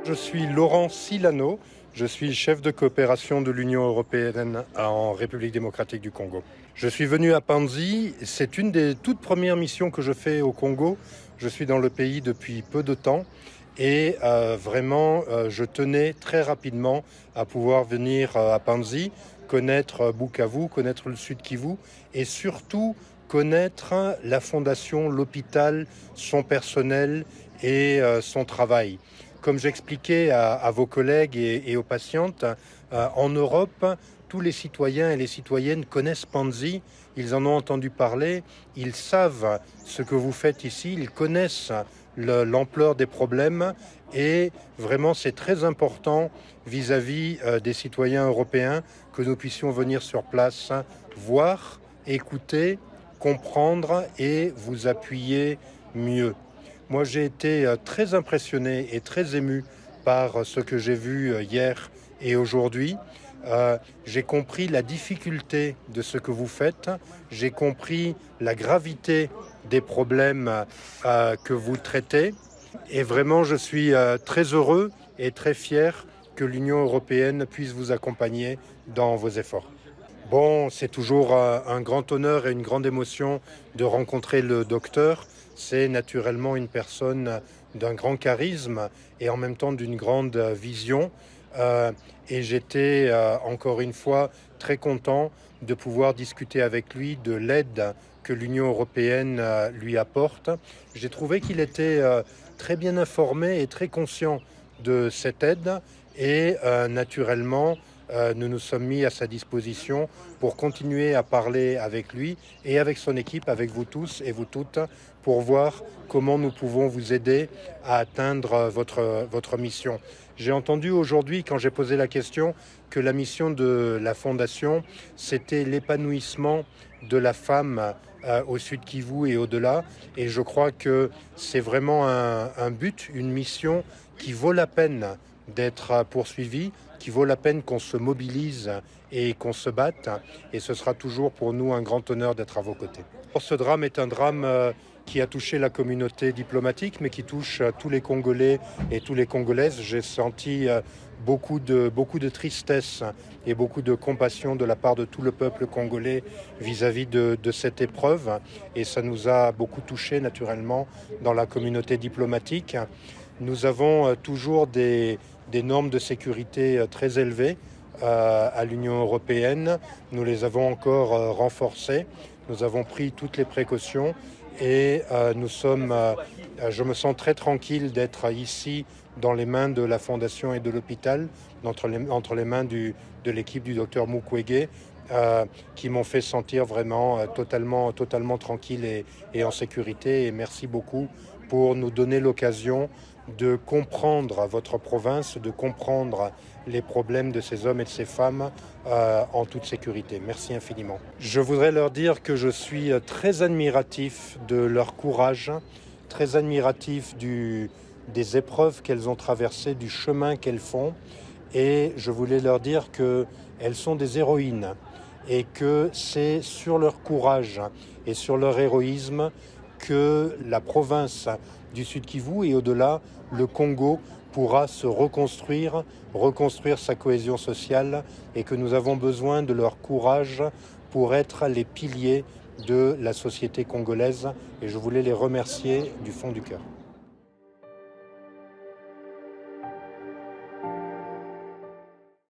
Je suis Laurent Silano, je suis chef de coopération de l'Union européenne en République démocratique du Congo. Je suis venu à Panzi, c'est une des toutes premières missions que je fais au Congo. Je suis dans le pays depuis peu de temps et je tenais très rapidement à pouvoir venir à Panzi, connaître Bukavu, connaître le Sud Kivu et surtout connaître la fondation, l'hôpital, son personnel et son travail. Comme j'expliquais à vos collègues et aux patientes, en Europe, tous les citoyens et les citoyennes connaissent Panzi, ils en ont entendu parler, ils savent ce que vous faites ici, ils connaissent l'ampleur des problèmes et vraiment c'est très important vis-à-vis des citoyens européens que nous puissions venir sur place, voir, écouter, comprendre et vous appuyer mieux. Moi, j'ai été très impressionné et très ému par ce que j'ai vu hier et aujourd'hui. J'ai compris la difficulté de ce que vous faites. J'ai compris la gravité des problèmes que vous traitez. Et vraiment, je suis très heureux et très fier que l'Union européenne puisse vous accompagner dans vos efforts. Bon, c'est toujours un grand honneur et une grande émotion de rencontrer le docteur. C'est naturellement une personne d'un grand charisme et en même temps d'une grande vision. Et j'étais encore une fois très content de pouvoir discuter avec lui de l'aide que l'Union européenne lui apporte. J'ai trouvé qu'il était très bien informé et très conscient de cette aide et naturellement, nous nous sommes mis à sa disposition pour continuer à parler avec lui et avec son équipe, avec vous tous et vous toutes, pour voir comment nous pouvons vous aider à atteindre votre mission. J'ai entendu aujourd'hui, quand j'ai posé la question, que la mission de la Fondation, c'était l'épanouissement de la femme au Sud Kivu et au-delà. Et je crois que c'est vraiment un but, une mission qui vaut la peine d'être poursuivie, qui vaut la peine qu'on se mobilise et qu'on se batte. Et ce sera toujours pour nous un grand honneur d'être à vos côtés. Ce drame est un drame qui a touché la communauté diplomatique, mais qui touche tous les Congolais et tous les Congolaises. J'ai senti beaucoup de tristesse et beaucoup de compassion de la part de tout le peuple congolais vis-à-vis de cette épreuve. Et ça nous a beaucoup touchés, naturellement, dans la communauté diplomatique. Nous avons toujours des normes de sécurité très élevées à l'Union européenne. Nous les avons encore renforcées. Nous avons pris toutes les précautions et je me sens très tranquille d'être ici dans les mains de la Fondation et de l'hôpital, entre les mains de l'équipe du docteur Mukwege, qui m'ont fait sentir vraiment totalement tranquille et en sécurité. Et merci beaucoup pour nous donner l'occasion de comprendre votre province, de comprendre les problèmes de ces hommes et de ces femmes en toute sécurité. Merci infiniment. Je voudrais leur dire que je suis très admiratif de leur courage, très admiratif des épreuves qu'elles ont traversées, du chemin qu'elles font. Et je voulais leur dire qu'elles sont des héroïnes et que c'est sur leur courage et sur leur héroïsme que la province du Sud Kivu et au-delà, le Congo pourra se reconstruire sa cohésion sociale et que nous avons besoin de leur courage pour être les piliers de la société congolaise. Et je voulais les remercier du fond du cœur.